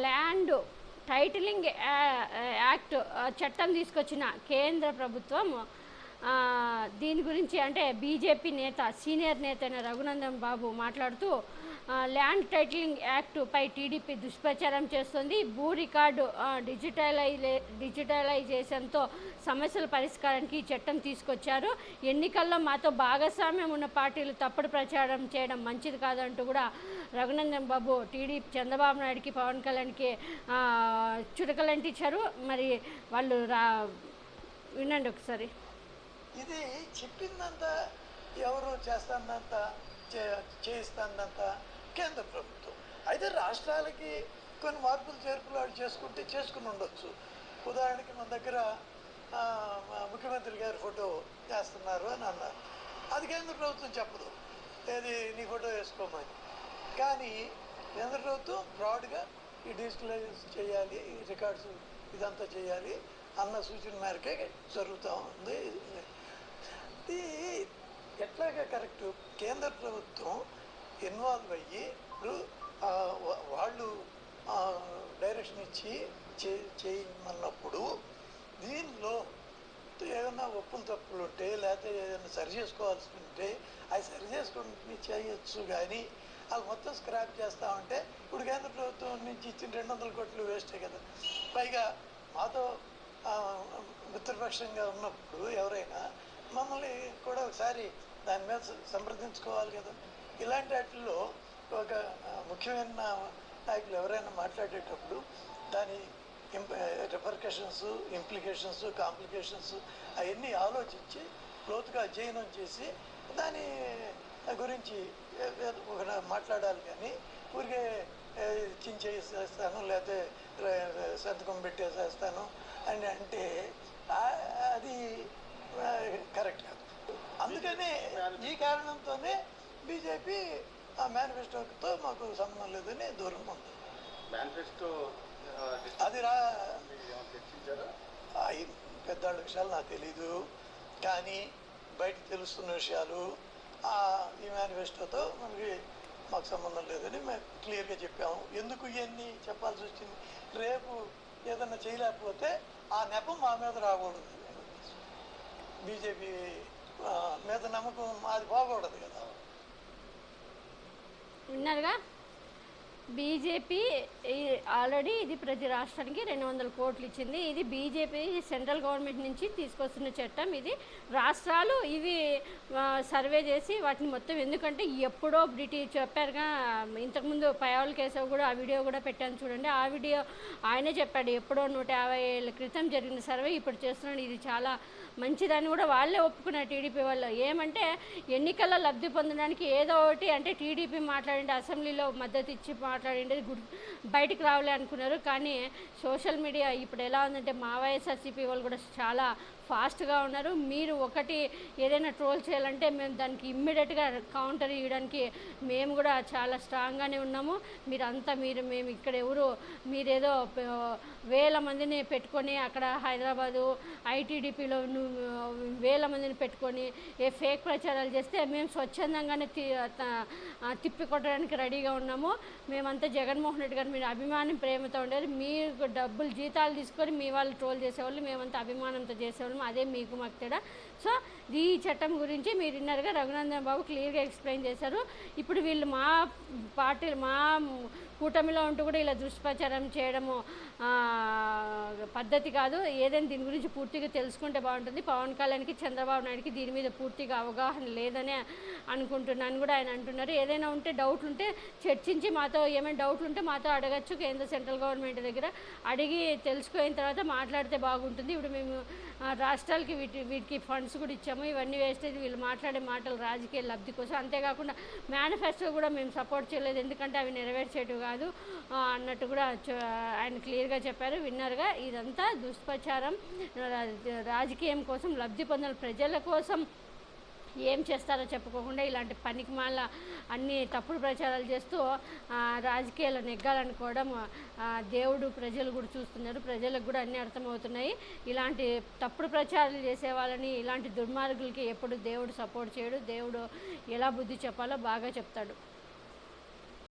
Land titling act చట్టం తీసుకొచ్చిన కేంద్ర ప్రభుత్వం దీని గురించి అంటే బీజేపీ నేత సీనియర్ నేత అయిన రఘునందన్ బాబు మాట్లాడుతూ ల్యాండ్ టైటిలింగ్ యాక్టుపై టీడీపీ దుష్ప్రచారం చేస్తుంది. భూ రికార్డు డిజిటలైజేషన్తో సమస్యల పరిష్కారానికి ఈ చట్టం తీసుకొచ్చారు. ఎన్నికల్లో మాతో భాగస్వామ్యం ఉన్న పార్టీలు తప్పుడు ప్రచారం చేయడం మంచిది కాదంటూ కూడా రఘునందన్ బాబు టీడీపీ చంద్రబాబు నాయుడికి పవన్ కళ్యాణ్కి చురకలంటించారు. మరి వాళ్ళు వినండి ఒకసారి. ఇది చెప్పిందంతా ఎవరు చేస్తానంతా చేయిస్తానంతా కేంద్ర ప్రభుత్వం. అయితే రాష్ట్రాలకి కొన్ని మార్పులు చేర్పులు చేసుకుని ఉండొచ్చు. ఉదాహరణకి మన దగ్గర ముఖ్యమంత్రి గారి ఫోటో వేస్తున్నారు అని అన్నారు. అది కేంద్ర ప్రభుత్వం చెప్పదు, ఏది నీ ఫోటో వేసుకోమని. కానీ కేంద్ర ప్రభుత్వం బ్రాడ్గా ఈ డిజిటలైజ్ చేయాలి, ఈ రికార్డ్స్ ఇదంతా చేయాలి అన్న సూచన మేరకే జరుగుతూ ఉంది. ఇది ఎట్లాగా కరెక్టు? కేంద్ర ప్రభుత్వం ఇన్వాల్వ్ అయ్యి ఇప్పుడు వాళ్ళు డైరెక్షన్ ఇచ్చి చేయమన్నప్పుడు దీనిలో ఏదైనా ఒప్పులు తప్పులు ఉంటే లేకపోతే ఏదైనా సరి చేసుకోవాల్సి ఉంటే అవి సరి చేసుకుని చేయొచ్చు. కానీ అవి మొత్తం స్క్రాప్ చేస్తామంటే ఇప్పుడు కేంద్ర ప్రభుత్వం నుంచి ఇచ్చిన 200 కోట్లు వేస్టే కదా. పైగా మాతో మిత్రపక్షంగా ఉన్నప్పుడు ఎవరైనా మమ్మల్ని కూడా ఒకసారి దాని మీద సంప్రదించుకోవాలి కదా. ఇలాంటి వాటిల్లో ఒక ముఖ్యమైన నాయకులు ఎవరైనా మాట్లాడేటప్పుడు దాని రిపర్కషన్స్, ఇంప్లికేషన్స్, కాంప్లికేషన్స్ అవన్నీ ఆలోచించి లోతుగా అధ్యయనం చేసి దాని గురించి మాట్లాడాలి. కానీ ఊరికే చించేసేస్తాను లేకపోతే సంతకం పెట్టేసేస్తాను అని అంటే అది కరెక్ట్ కాదు. అందుకనే ఈ కారణంతోనే బీజేపీ ఆ మేనిఫెస్టోతో మాకు సంబంధం లేదని దూరం ఉంది. అది పెద్దాళ్ళ విషయాలు నాకు తెలీదు, కానీ బయట తెలుస్తున్న విషయాలు ఈ మేనిఫెస్టోతో మాకు సంబంధం లేదని మేము క్లియర్గా చెప్పాము. ఎందుకు ఇవన్నీ చెప్పాల్సి వచ్చింది? రేపు ఏదన్నా చేయలేకపోతే ఆ నెపం మా మీద రాకూడదు. బీజేపీ మీద నమ్మకం అది పోకూడదు కదా. విన్నారుగా, బీజేపీ ఆల్రెడీ ఇది ప్రతి రాష్ట్రానికి 200 కోట్లు ఇచ్చింది. ఇది బీజేపీ సెంట్రల్ గవర్నమెంట్ నుంచి తీసుకొస్తున్న చట్టం. ఇది రాష్ట్రాలు ఇవి సర్వే చేసి వాటిని మొత్తం, ఎందుకంటే ఎప్పుడో బ్రిటిష్ చెప్పారుగా, ఇంతకుముందు పయావుల కేశవ్ కూడా ఆ వీడియో కూడా పెట్టాను చూడండి. ఆ వీడియో ఆయనే చెప్పాడు, ఎప్పుడో 150 ఏళ్ళ క్రితం జరిగిన సర్వే ఇప్పుడు చేస్తున్నాడు, ఇది చాలా మంచిదని కూడా వాళ్ళే ఒప్పుకున్నారు టీడీపీ వాళ్ళు. ఏమంటే ఎన్నికల్లో లబ్ధి పొందడానికి ఏదో ఒకటి అంటే టీడీపీ మాట్లాడింది, అసెంబ్లీలో మద్దతు ఇచ్చి మాట్లాడింది బయటికి రావాలి అనుకున్నారు. కానీ సోషల్ మీడియా ఇప్పుడు ఎలా ఉందంటే మా వైఎస్ఆర్సీపీ వాళ్ళు కూడా చాలా ఫాస్ట్గా ఉన్నారు. మీరు ఒకటి ఏదైనా ట్రోల్ చేయాలంటే మేము దానికి ఇమ్మీడియట్గా కౌంటర్ ఇవ్వడానికి మేము కూడా చాలా స్ట్రాంగ్గానే ఉన్నాము. మేము ఇక్కడ ఎవరు మీరేదో వేల మందిని పెట్టుకొని అక్కడ హైదరాబాదు ఐటీడీపీలో వేల మందిని పెట్టుకొని ఫేక్ ప్రచారాలు చేస్తే మేము స్వచ్ఛందంగానే తిప్పికొట్టడానికి రెడీగా ఉన్నాము. మేమంతా జగన్మోహన్ రెడ్డి గారు మీరు అభిమానం ప్రేమతో ఉండేది, మీరు డబ్బులు జీతాలు తీసుకొని మీ వాళ్ళు ట్రోల్ చేసేవాళ్ళు, మేమంతా అభిమానంతో చేసేవాళ్ళం, అదే మీకు మాకు తేడా. సో ఈ చట్టం గురించి మీరు విన్నారుగా, రఘునందన్ బాబు క్లియర్గా ఎక్స్ప్లెయిన్ చేశారు. ఇప్పుడు వీళ్ళు మా పార్టీ మా కూటమిలో ఉంటూ కూడా ఇలా దుష్ప్రచారం చేయడము పద్ధతి కాదు. ఏదైనా దీని గురించి పూర్తిగా తెలుసుకుంటే బాగుంటుంది. పవన్ కళ్యాణ్కి చంద్రబాబు నాయుడికి దీని మీద పూర్తిగా అవగాహన లేదనే అనుకుంటున్నాను కూడా ఆయన అంటున్నారు. ఏదైనా ఉంటే డౌట్లు ఉంటే చర్చించి మాతో ఏమైనా డౌట్లు ఉంటే మాతో అడగచ్చు. కేంద్ర సెంట్రల్ గవర్నమెంట్ దగ్గర అడిగి తెలుసుకున్న తర్వాత మాట్లాడితే బాగుంటుంది. ఇప్పుడు మేము రాష్ట్రాలకి వీటికి ఫండ్స్ కూడా ఇచ్చాము. ఇవన్నీ వేస్టేజ్, వీళ్ళు మాట్లాడే మాటలు రాజకీయ లబ్ధి కోసం. అంతేకాకుండా మేనిఫెస్టో కూడా మేము సపోర్ట్ చేయలేదు, ఎందుకంటే అవి నెరవేర్చేటివి కాదు అన్నట్టు కూడా ఆయన క్లియర్గా చెప్పారు. విన్నర్గా ఇదంతా దుష్ప్రచారం, రాజకీయం కోసం లబ్ధి పొందిన ప్రజల కోసం ఏం చేస్తారో చెప్పుకోకుండా ఇలాంటి పనికిమాల అన్ని తప్పుడు ప్రచారాలు చేస్తూ రాజకీయాలు నెగ్గాలనుకోవడం దేవుడు ప్రజలు కూడా చూస్తున్నారు, ప్రజలకు కూడా అన్నీ అర్థమవుతున్నాయి. ఇలాంటి తప్పుడు ప్రచారాలు చేసే వాళ్ళని, ఇలాంటి దుర్మార్గులకి ఎప్పుడు దేవుడు సపోర్ట్ చేయడు. దేవుడు ఎలా బుద్ధి చెప్పాలో బాగా చెప్తాడు.